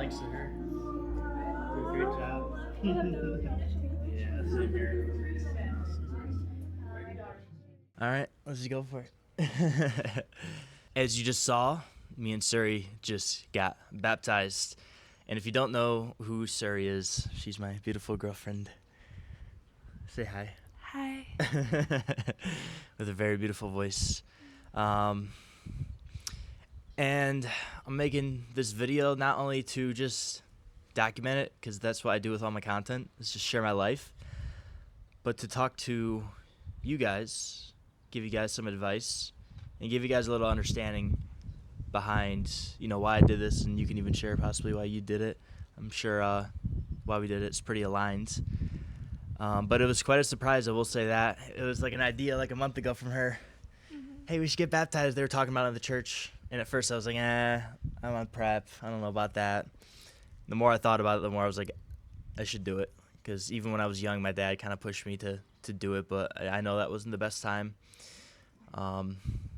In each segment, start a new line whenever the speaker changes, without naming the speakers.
next to her. Do a great job. Yeah, same here. All right, let's just go for it. As you just saw, me and Suri just got baptized. And if you don't know who Suri is, she's my beautiful girlfriend. Say hi.
Hi.
With a very beautiful voice. And I'm making this video not only to just document it, because that's what I do with all my content, is just share my life, but to talk to you guys, give you guys some advice, and give you guys a little understanding behind, why I did this, and you can even share possibly why you did it. I'm sure why we did it's pretty aligned. But it was quite a surprise, I will say that. It was like an idea like a month ago from her. Hey, we should get baptized. They were talking about it in the church. And at first I was like, I'm on prep. I don't know about that. The more I thought about it, the more I was like, I should do it. Because even when I was young, my dad kind of pushed me to do it. But I know that wasn't the best time. And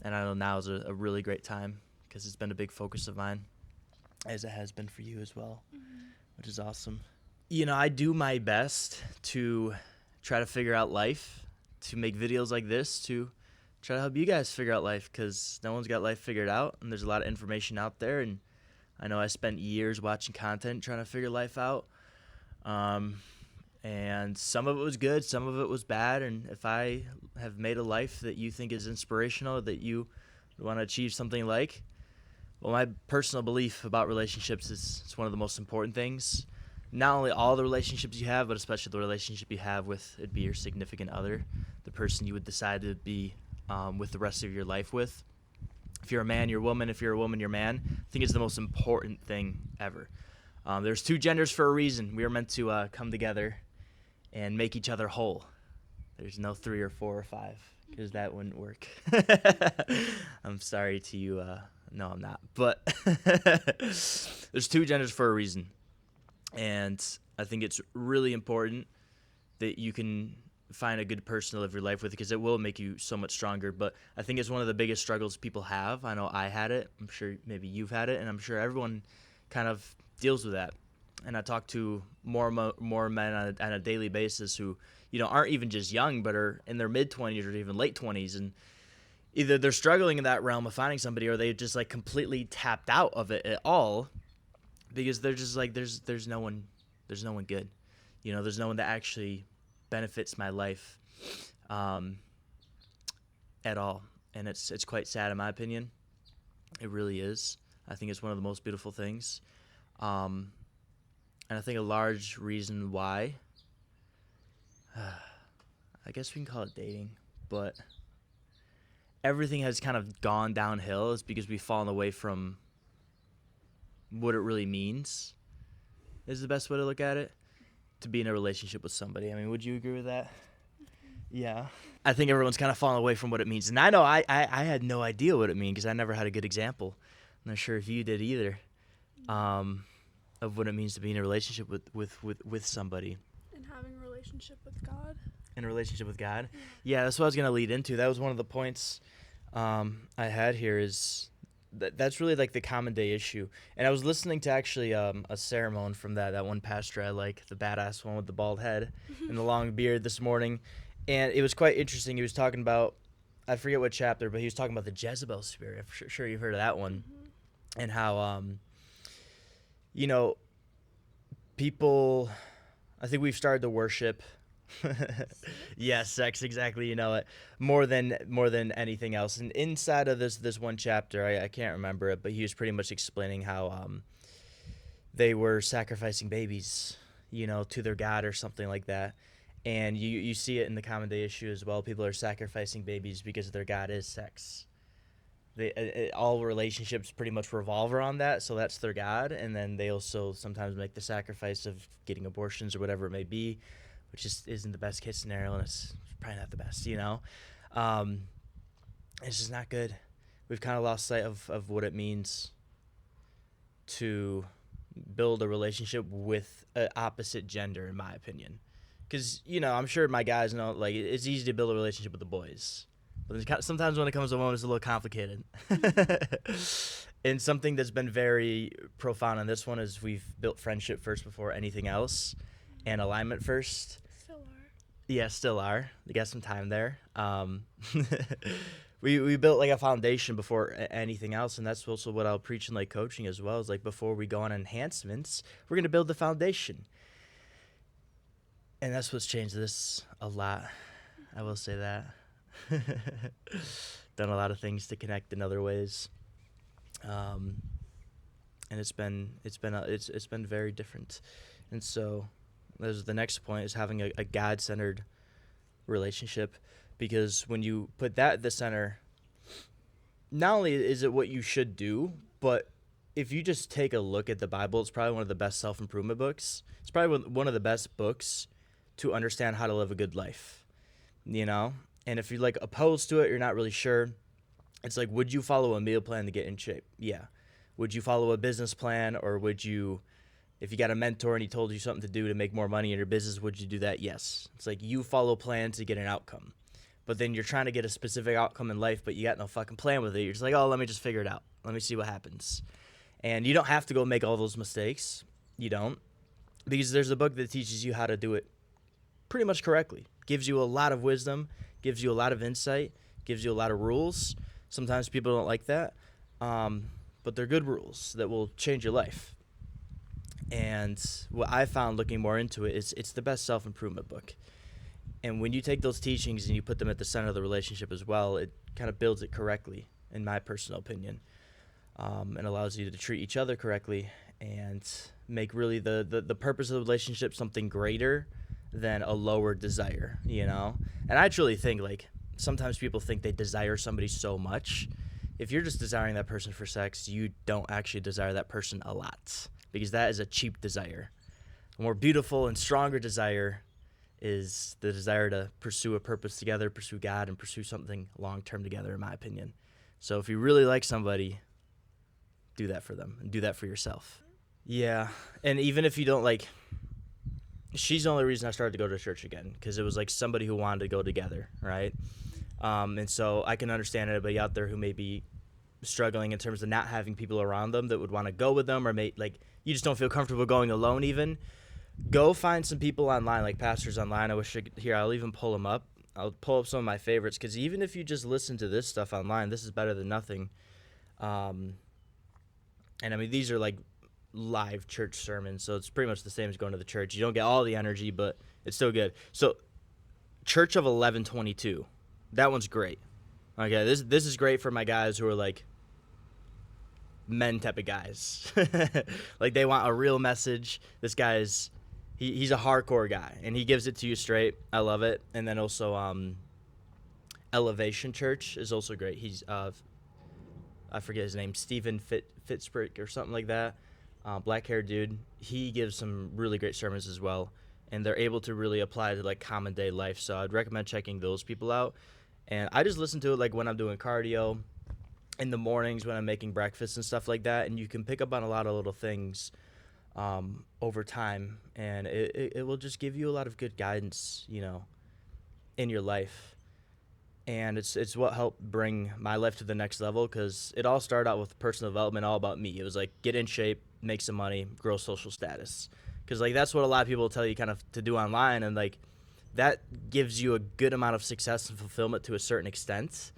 I know now is a really great time because it's been a big focus of mine, as it has been for you as well, which is awesome. I do my best to try to figure out life, to make videos like this, to try to help you guys figure out life, because no one's got life figured out, and there's a lot of information out there, and I know I spent years watching content trying to figure life out, and some of it was good, some of it was bad, and if I have made a life that you think is inspirational, that you want to achieve something like, well, my personal belief about relationships is it's one of the most important things. Not only all the relationships you have, but especially the relationship you have with it'd be your significant other, the person you would decide to be with the rest of your life with. If you're a man, you're a woman. If you're a woman, you're a man. I think it's the most important thing ever. There's two genders for a reason. We are meant to come together and make each other whole. There's no 3 or 4 or 5, because that wouldn't work. I'm sorry to you. No, I'm not. But there's two genders for a reason. And I think it's really important that you can find a good person to live your life with, because it will make you so much stronger. But I think it's one of the biggest struggles people have. I know I had it. I'm sure maybe you've had it. And I'm sure everyone kind of deals with that. And I talk to more men on a daily basis who, aren't even just young, but are in their mid-20s or even late 20s. And either they're struggling in that realm of finding somebody, or they just like completely tapped out of it at all, because they're just like, there's no one good. There's no one that actually benefits my life at all. And it's quite sad in my opinion. It really is. I think it's one of the most beautiful things. And I think a large reason why, I guess we can call it dating, but everything has kind of gone downhill is because we've fallen away from what it really means, is the best way to look at it, to be in a relationship with somebody. I mean, would you agree with that? Yeah. I think everyone's kind of fallen away from what it means. And I know I had no idea what it means, because I never had a good example. I'm not sure if you did either, of what it means to be in a relationship with somebody.
And having a relationship with God.
In a relationship with God? Yeah, that's what I was going to lead into. That was one of the points I had here, is that's really like the common day issue. And I was listening to actually a sermon from that one pastor I like, the badass one with the bald head and the long beard, this morning. And it was quite interesting. He was talking about, I forget what chapter, but he was talking about the Jezebel spirit. I'm sure you've heard of that one. And how, people, I think we've started to worship. Yes, sex, exactly. You know it more than anything else. And inside of this one chapter, I can't remember it, but he was pretty much explaining how they were sacrificing babies, to their god or something like that. And you see it in the common day issue as well. People are sacrificing babies because their god is sex. All relationships pretty much revolve around that, so that's their god. And then they also sometimes make the sacrifice of getting abortions or whatever it may be, which just isn't the best case scenario, and it's probably not the best, It's just not good. We've kind of lost sight of what it means to build a relationship with an opposite gender, in my opinion. Because, I'm sure my guys know, like, it's easy to build a relationship with the boys. But sometimes when it comes to women, it's a little complicated. And something that's been very profound on this one is we've built friendship first before anything else, and alignment first.
Still are.
Yeah, still are. We got some time there. We built like a foundation before anything else, and that's also what I'll preach in like coaching as well. Is like before we go on enhancements, we're gonna build the foundation, and that's what's changed this a lot. I will say that. Done a lot of things to connect in other ways, and it's been very different. And so, there's the next point is having a God-centered relationship, because when you put that at the center, not only is it what you should do, but if you just take a look at the Bible, it's probably one of the best self-improvement books. It's probably one of the best books to understand how to live a good life, you know? And if you're like opposed to it, you're not really sure. It's like, would you follow a meal plan to get in shape? Yeah. Would you follow a business plan, or would you, if you got a mentor and he told you something to do to make more money in your business, would you do that? Yes. It's like you follow plans to get an outcome. But then you're trying to get a specific outcome in life, but you got no fucking plan with it. You're just like, oh, let me just figure it out. Let me see what happens. And you don't have to go make all those mistakes. You don't. Because there's a book that teaches you how to do it pretty much correctly. Gives you a lot of wisdom, gives you a lot of insight, gives you a lot of rules. Sometimes people don't like that, but they're good rules that will change your life. And what I found looking more into it is it's the best self-improvement book. And when you take those teachings and you put them at the center of the relationship as well, it kind of builds it correctly, in my personal opinion, and allows you to treat each other correctly and make really the purpose of the relationship something greater than a lower desire, you know? And I truly think, like, sometimes people think they desire somebody so much. If you're just desiring that person for sex, you don't actually desire that person a lot, because that is a cheap desire. A more beautiful and stronger desire is the desire to pursue a purpose together, pursue God, and pursue something long-term together, in my opinion. So if you really like somebody, do that for them and do that for yourself. Yeah, and even if you don't, like, she's the only reason I started to go to church again, because it was like somebody who wanted to go together, right? And so I can understand anybody out there who may be struggling in terms of not having people around them that would want to go with them, or like you just don't feel comfortable going alone even. Go find some people online, like pastors online. I wish I could, here, I'll even pull them up. I'll pull up some of my favorites, because even if you just listen to this stuff online, this is better than nothing. And I mean, these are like live church sermons, so it's pretty much the same as going to the church. You don't get all the energy, but it's still good. So Church of 1122, that one's great. Okay, this is great for my guys who are like men type of guys. Like, they want a real message. This guy's he's a hardcore guy, and he gives it to you straight. I love it. And then also Elevation Church is also great. He's I forget his name, Stephen Fitzbrick or something like that. Black-haired dude. He gives some really great sermons as well, and they're able to really apply to like common day life. So I'd recommend checking those people out. And I just listen to it like when I'm doing cardio, in the mornings when I'm making breakfast and stuff like that. And you can pick up on a lot of little things over time, and it will just give you a lot of good guidance, you know, in your life. And it's what helped bring my life to the next level, because it all started out with personal development, all about me. It was like, get in shape, make some money, grow social status. Because like that's what a lot of people tell you kind of to do online, and like that gives you a good amount of success and fulfillment to a certain extent.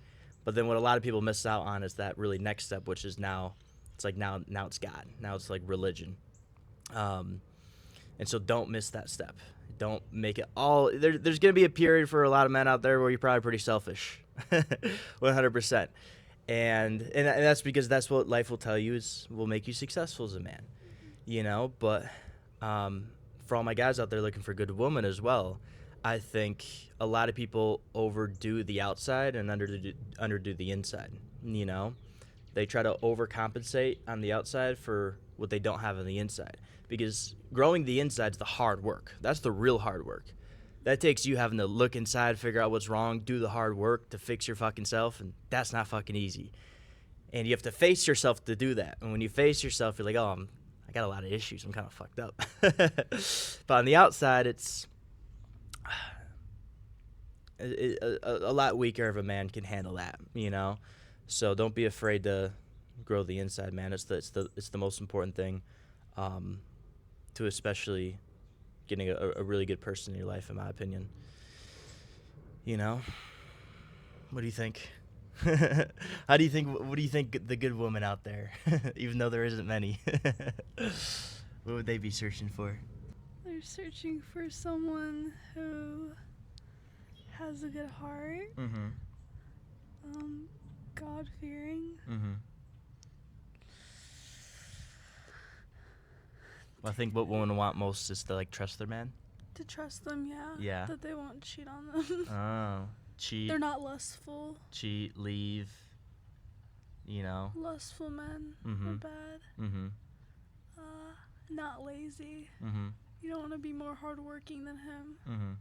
But then what a lot of people miss out on is that really next step, which is now it's God. Now it's like religion. And so don't miss that step. Don't make it all. There's going to be a period for a lot of men out there where you're probably pretty selfish, 100%. And that's because that's what life will tell you will make you successful as a man, you know. But for all my guys out there looking for a good woman as well, I think a lot of people overdo the outside and underdo the inside, you know. They try to overcompensate on the outside for what they don't have on the inside. Because growing the inside is the hard work. That's the real hard work. That takes you having to look inside, figure out what's wrong, do the hard work to fix your fucking self, and that's not fucking easy. And you have to face yourself to do that. And when you face yourself, you're like, oh, I got a lot of issues. I'm kind of fucked up. But on the outside, it's a lot weaker of a man can handle that, you know. So don't be afraid to grow the inside, man. It's the most important thing, to especially getting a really good person in your life, in my opinion. You know, what do you think? How do you think? What do you think the good woman out there, even though there isn't many? What would they be searching for?
They're searching for someone who has a good heart,
Mm-hmm.
God-fearing.
Mm-hmm. Well, I think what women want most is to like trust their man.
To trust them, yeah.
Yeah.
That they won't cheat on them.
Oh, cheat,
They're not lustful.
leave. You know.
Lustful men are
Mhm.
bad.
Mhm.
Not lazy.
Mhm.
You don't want to be more hardworking than him.
Mhm.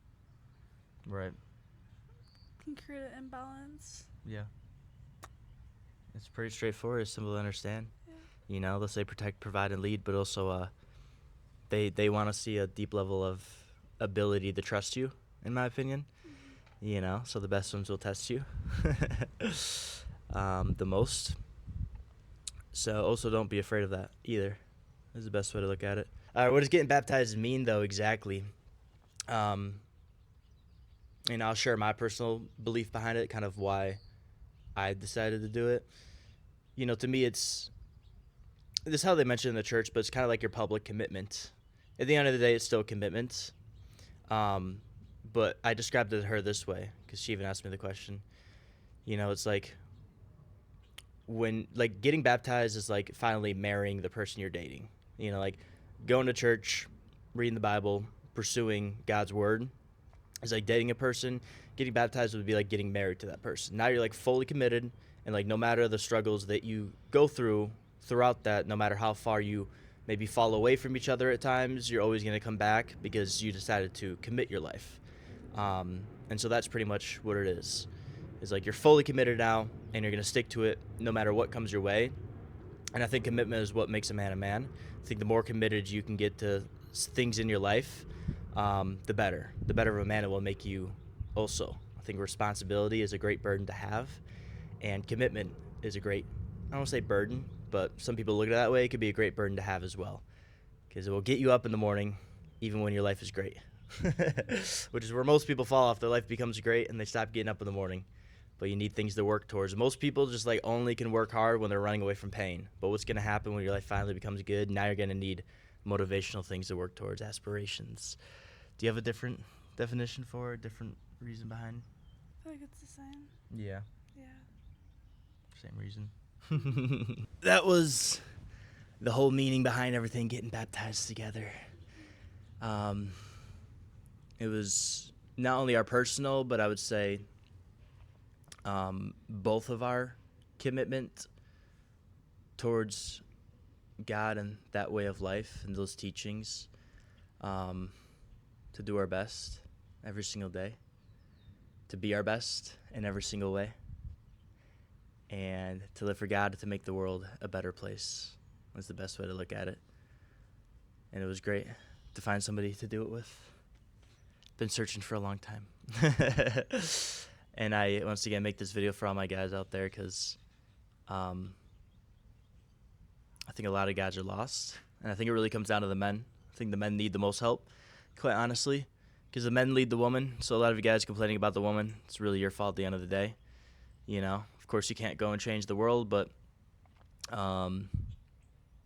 Right.
Can create an imbalance.
Yeah. It's pretty straightforward. It's simple to understand.
Yeah.
You know, they'll say protect, provide, and lead, but also they want to see a deep level of ability to trust you, in my opinion. You know, so the best ones will test you the most. So also don't be afraid of that either. Is the best way to look at it. All right, what does getting baptized mean though exactly? And I'll share my personal belief behind it, kind of why I decided to do it. You know, to me, this is how they mention it in the church, but it's kind of like your public commitment. At the end of the day, it's still a commitment. But I described it to her this way because she even asked me the question. You know, it's like when like getting baptized is like finally marrying the person you're dating. You know, like going to church, reading the Bible, pursuing God's word is like dating a person. Getting baptized would be like getting married to that person. Now you're like fully committed, and like no matter the struggles that you go throughout that, no matter how far you maybe fall away from each other at times, you're always going to come back because you decided to commit your life. And so that's pretty much what it is. It's like you're fully committed now, and you're going to stick to it no matter what comes your way. And I think commitment is what makes a man a man. I think the more committed you can get to things in your life, the better. The better of a man it will make you also. I think responsibility is a great burden to have, and commitment is a great, I don't want to say burden, but some people look at it that way. It could be a great burden to have as well, because it will get you up in the morning even when your life is great, which is where most people fall off. Their life becomes great and they stop getting up in the morning. But you need things to work towards. Most people just like only can work hard when they're running away from pain. But what's going to happen when your life finally becomes good? Now you're going to need motivational things to work towards, aspirations. Do you have a different definition for a different reason behind?
I feel like it's the same.
Yeah,
Yeah.
same reason. That was the whole meaning behind everything, getting baptized together. It was not only our personal, but I would say both of our commitment towards God and that way of life and those teachings, to do our best every single day, to be our best in every single way, and to live for God, to make the world a better place was the best way to look at it. And it was great to find somebody to do it with. Been searching for a long time. And I, once again, make this video for all my guys out there because I think a lot of guys are lost. And I think it really comes down to the men. I think the men need the most help, quite honestly, because the men lead the woman. So a lot of you guys complaining about the woman, it's really your fault at the end of the day. You know, of course, you can't go and change the world, but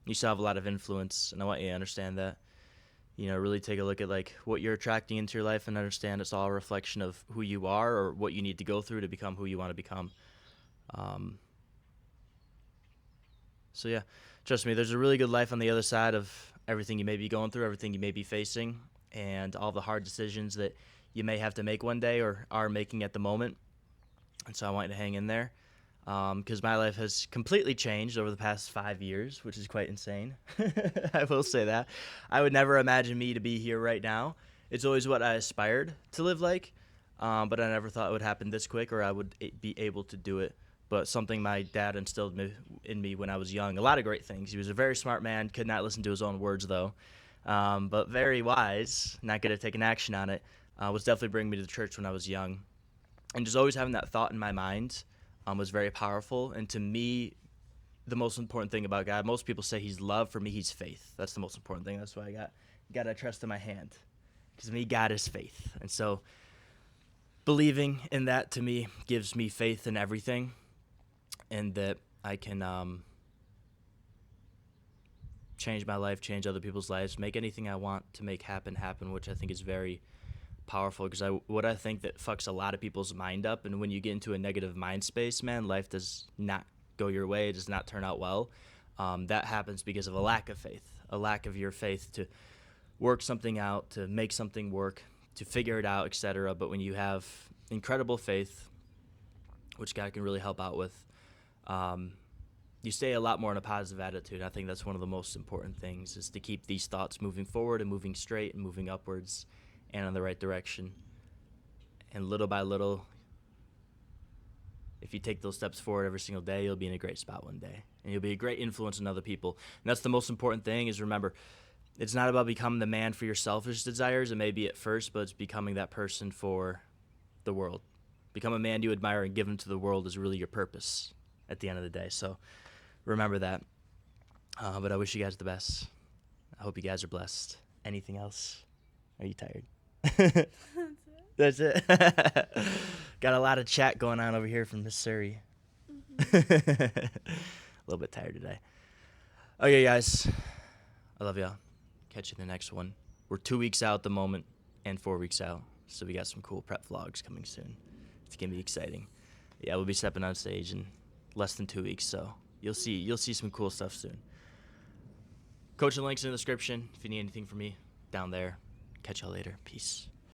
you still have a lot of influence, and I want you to understand that. You know, really take a look at like what you're attracting into your life and understand it's all a reflection of who you are or what you need to go through to become who you want to become. So yeah, trust me, there's a really good life on the other side of everything you may be going through, everything you may be facing, and all the hard decisions that you may have to make one day or are making at the moment. And so I want you to hang in there. Because my life has completely changed over the past 5 years, which is quite insane. I will say that. I would never imagine me to be here right now. It's always what I aspired to live like, but I never thought it would happen this quick or I would be able to do it. But something my dad instilled in me when I was young. A lot of great things. He was a very smart man, could not listen to his own words though, but very wise, not good at taking action on it. Was definitely bringing me to the church when I was young. And just always having that thought in my mind was very powerful. And to me, the most important thing about God, most people say he's love. For me, he's faith. That's the most important thing. That's why I got to trust in my hand. Because to me, God is faith. And so believing in that to me gives me faith in everything, and that I can change my life, change other people's lives, make anything I want to make happen, which I think is very powerful. Because what I think that fucks a lot of people's mind up, and when you get into a negative mind space, man, life does not go your way. It does not turn out well. That happens because of a lack of faith, a lack of your faith to work something out, to make something work, to figure it out, etc. But when you have incredible faith, which God can really help out with, you stay a lot more in a positive attitude. I think that's one of the most important things, is to keep these thoughts moving forward and moving straight and moving upwards and in the right direction. And little by little, if you take those steps forward every single day, you'll be in a great spot one day. And you'll be a great influence on other people. And that's the most important thing, is remember, it's not about becoming the man for your selfish desires. It may be at first, but it's becoming that person for the world. Become a man you admire and give him to the world is really your purpose at the end of the day. So remember that. But I wish you guys the best. I hope you guys are blessed. Anything else? Are you tired? That's it. Got a lot of chat going on over here from Miss Surrey. A little bit tired today. Okay, guys. I love y'all. Catch you in the next one. We're 2 weeks out at the moment and 4 weeks out. So we got some cool prep vlogs coming soon. It's going to be exciting. Yeah, we'll be stepping on stage in less than 2 weeks. So you'll see some cool stuff soon. Coaching links in the description. If you need anything from me, down there. Catch y'all later. Peace.